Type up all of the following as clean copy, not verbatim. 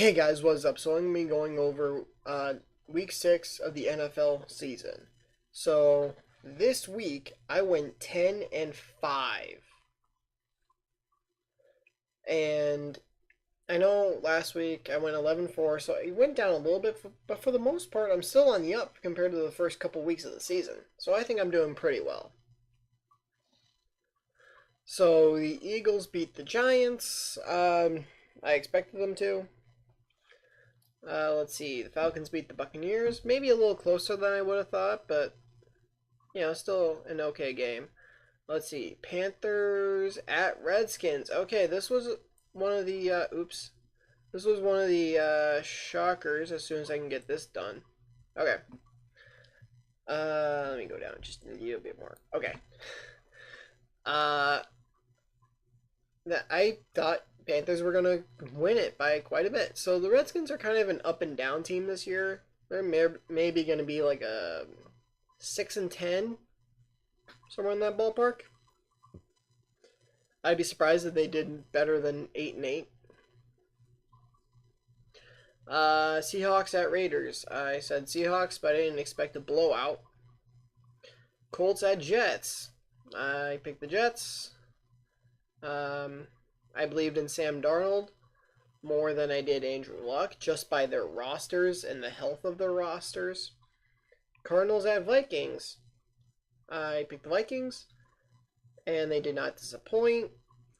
Hey guys, what's up? So I'm gonna be going over week 6 of the NFL season. So this week I went 10-5. And I know last week I went 11-4, so it went down a little bit, but for the most part I'm still on the up compared to the first couple weeks of the season. So I think I'm doing pretty well. So the Eagles beat the Giants. I expected them to. Let's see. The Falcons beat the Buccaneers. Maybe a little closer than I would have thought, but still an okay game. Let's see. Panthers at Redskins. Okay, this was one of the oops. This was one of the shockers. As soon as I can get this done. Okay. Let me go down just a little bit more. Okay. Uh, that I thought Panthers were gonna win it by quite a bit. So the Redskins are kind of an up and down team this year. They're maybe gonna be like a 6-10, somewhere in that ballpark. I'd be surprised if they did better than 8-8. Seahawks at Raiders. I said Seahawks, but I didn't expect a blowout. Colts at Jets. I picked the Jets. I believed in Sam Darnold more than I did Andrew Luck, just by their rosters and the health of their rosters. Cardinals at Vikings. I picked the Vikings, and they did not disappoint.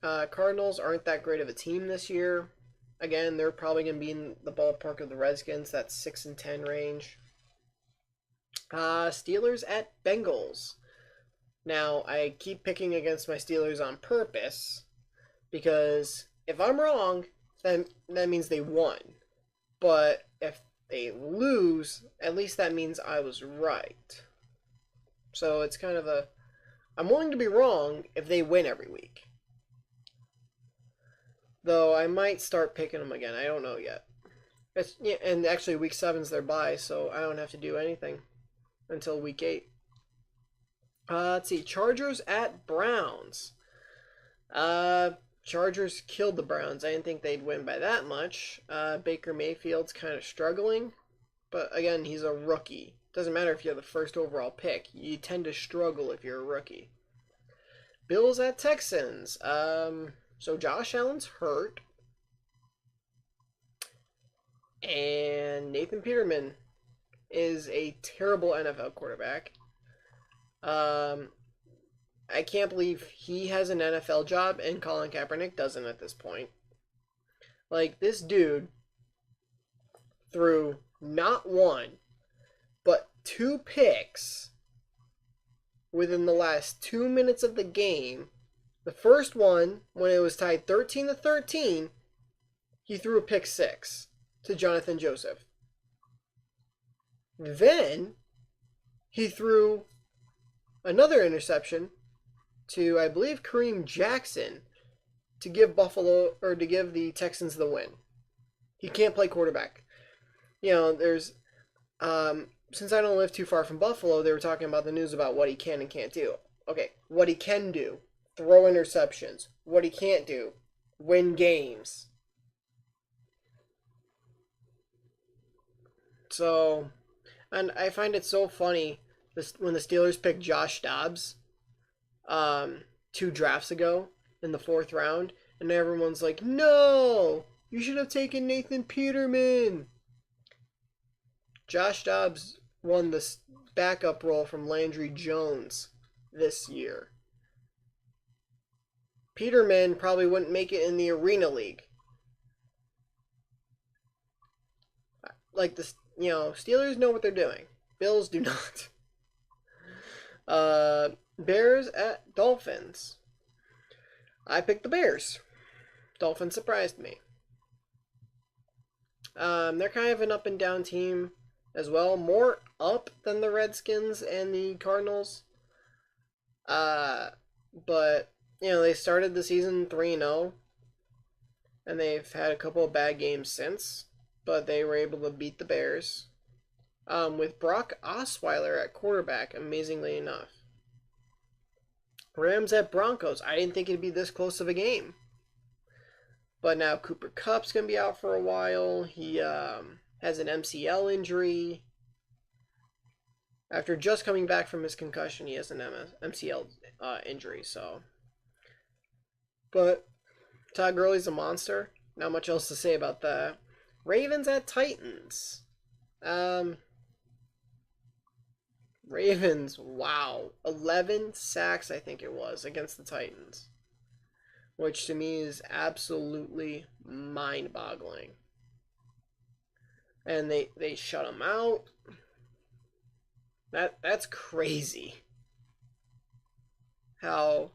Cardinals aren't that great of a team this year. Again, they're probably going to be in the ballpark of the Redskins, that 6-10 range. Steelers at Bengals. Now, I keep picking against my Steelers on purpose, because if I'm wrong, then that means they won. But if they lose, at least that means I was right. So it's kind of a... I'm willing to be wrong if they win every week. Though I might start picking them again. I don't know yet. And actually week 7's their bye, so I don't have to do anything until week 8. Let's see. Chargers at Browns. Chargers killed the Browns. I didn't think they'd win by that much. Baker Mayfield's kind of struggling. But again, he's a rookie. Doesn't matter if you have the first overall pick. You tend to struggle if you're a rookie. Bills at Texans. So Josh Allen's hurt. And Nathan Peterman is a terrible NFL quarterback. I can't believe he has an NFL job and Colin Kaepernick doesn't at this point. Like, this dude threw not one, but 2 picks within the last 2 minutes of the game. The first one, when it was tied 13-13, he threw a pick 6 to Jonathan Joseph. Then he threw another interception to, I believe, Kareem Jackson to give the Texans the win. He can't play quarterback. There's since I don't live too far from Buffalo, they were talking about the news about what he can and can't do. Okay, what he can do: throw interceptions. What he can't do: win games. So, and I find it so funny when the Steelers picked Josh Dobbs 2 drafts ago in the 4th round, and everyone's like, no, you should have taken Nathan Peterman. Josh Dobbs won the backup role from Landry Jones this year. Peterman probably wouldn't make it in the Arena League. Like, Steelers know what they're doing. Bills do not. Bears at Dolphins. I picked the Bears. Dolphins surprised me. They're kind of an up and down team as well. More up than the Redskins and the Cardinals. But they started the season 3-0, and they've had a couple of bad games since, but they were able to beat the Bears. With Brock Osweiler at quarterback, amazingly enough. Rams at Broncos. I didn't think it'd be this close of a game. But now Cooper Kupp's going to be out for a while. He has an MCL injury. After just coming back from his concussion, he has an MCL injury. So, but Todd Gurley's a monster. Not much else to say about that. Ravens at Titans. Ravens, wow. 11 sacks, I think it was, against the Titans. Which to me is absolutely mind-boggling. And they shut them out. That's crazy. How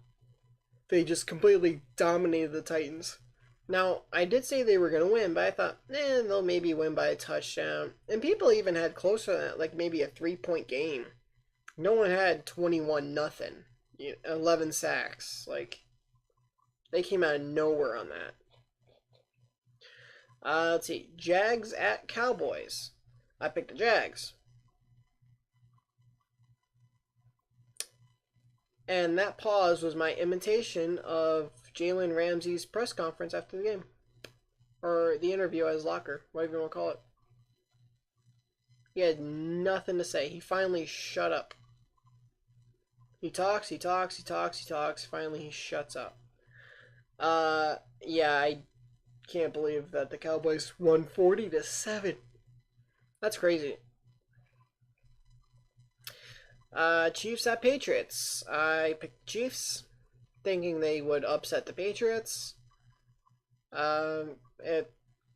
they just completely dominated the Titans. Now, I did say they were going to win, but I thought, they'll maybe win by a touchdown. And people even had closer than that, like maybe a 3-point game. No one had 21-0, 11 sacks. Like, they came out of nowhere on that. Let's see, Jags at Cowboys. I picked the Jags. And that pause was my imitation of Jalen Ramsey's press conference after the game. Or the interview at his locker, whatever you want to call it. He had nothing to say. He finally shut up. He talks. Finally, he shuts up. Yeah, I can't believe that the Cowboys won 40-7. That's crazy. Chiefs at Patriots. I picked Chiefs, thinking they would upset the Patriots. And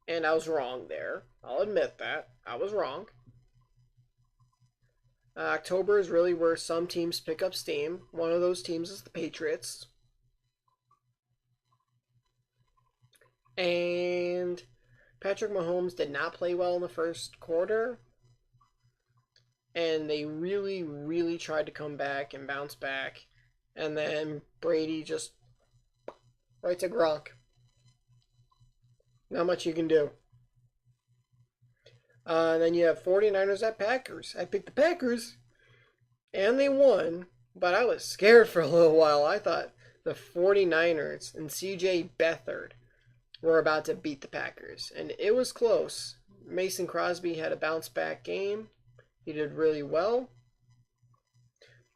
I was wrong there. I'll admit that. I was wrong. October is really where some teams pick up steam. One of those teams is the Patriots. And Patrick Mahomes did not play well in the first quarter. And they really, really tried to come back and bounce back. And then Brady just right to Gronk. Not much you can do. Then you have 49ers at Packers. I picked the Packers, and they won, but I was scared for a little while. I thought the 49ers and CJ Beathard were about to beat the Packers, and it was close. Mason Crosby had a bounce-back game. He did really well.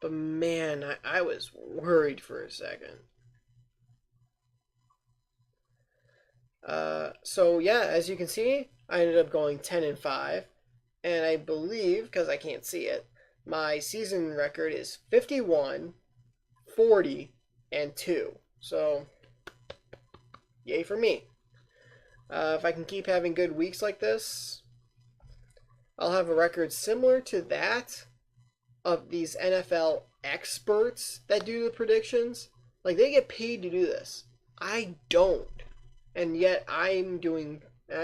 But man, I was worried for a second. So yeah, as you can see, I ended up going 10-5, and I believe, because I can't see it, my season record is 51, 40, and 2. So, yay for me. If I can keep having good weeks like this, I'll have a record similar to that of these NFL experts that do the predictions. Like, they get paid to do this. I don't. And yet I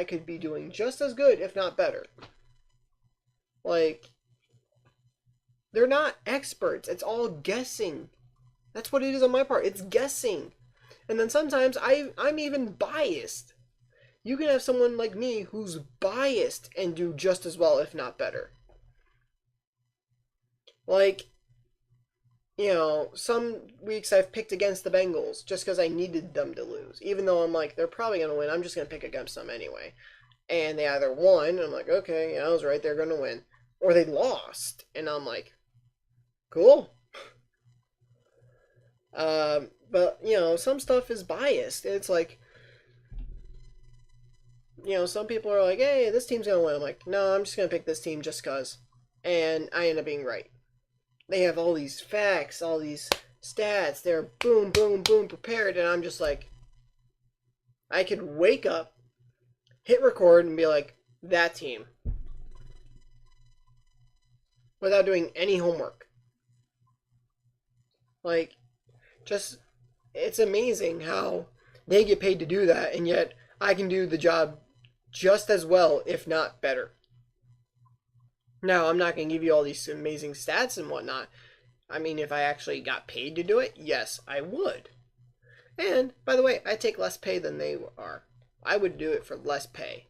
could be doing just as good, if not better. Like, they're not experts. It's all guessing. That's what it is on my part. It's guessing. And then sometimes I'm even biased. You can have someone like me who's biased and do just as well, if not better. Like, some weeks I've picked against the Bengals just because I needed them to lose. Even though I'm like, they're probably going to win. I'm just going to pick against them anyway. And they either won, and I'm like, okay, I was right, they're going to win. Or they lost, and I'm like, cool. But, some stuff is biased. It's like, some people are like, hey, this team's going to win. I'm like, no, I'm just going to pick this team just because. And I end up being right. They have all these facts, all these stats. They're boom, boom, boom prepared. And I'm just like, I could wake up, hit record, and be like, that team. Without doing any homework. Like, it's amazing how they get paid to do that, and yet I can do the job just as well, if not better. Now, I'm not going to give you all these amazing stats and whatnot. I mean, if I actually got paid to do it, yes, I would. And, by the way, I take less pay than they are. I would do it for less pay.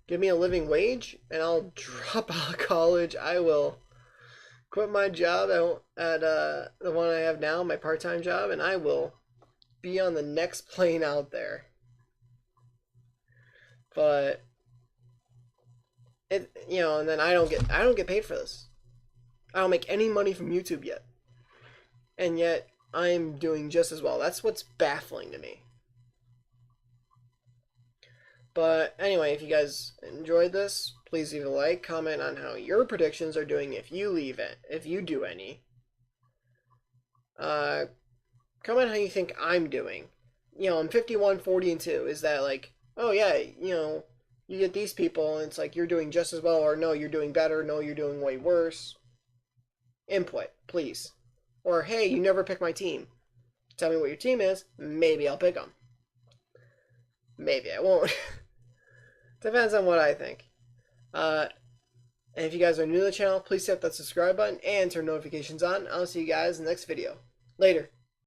Give me a living wage, and I'll drop out of college. I will quit my job at the one I have now, my part-time job, and I will be on the next plane out there. But and then I don't get paid for this. I don't make any money from YouTube yet. And yet I'm doing just as well. That's what's baffling to me. But anyway, if you guys enjoyed this, please leave a like, comment on how your predictions are doing if you do any. Comment how you think I'm doing. I'm 51, 40, and 2. Is that like, oh yeah, you get these people and it's like you're doing just as well, or no, you're doing better, no, you're doing way worse. Input, please. Or hey, you never pick my team. Tell me what your team is. Maybe I'll pick them. Maybe I won't. Depends on what I think. And if you guys are new to the channel, please hit that subscribe button and turn notifications on. I'll see you guys in the next video. Later.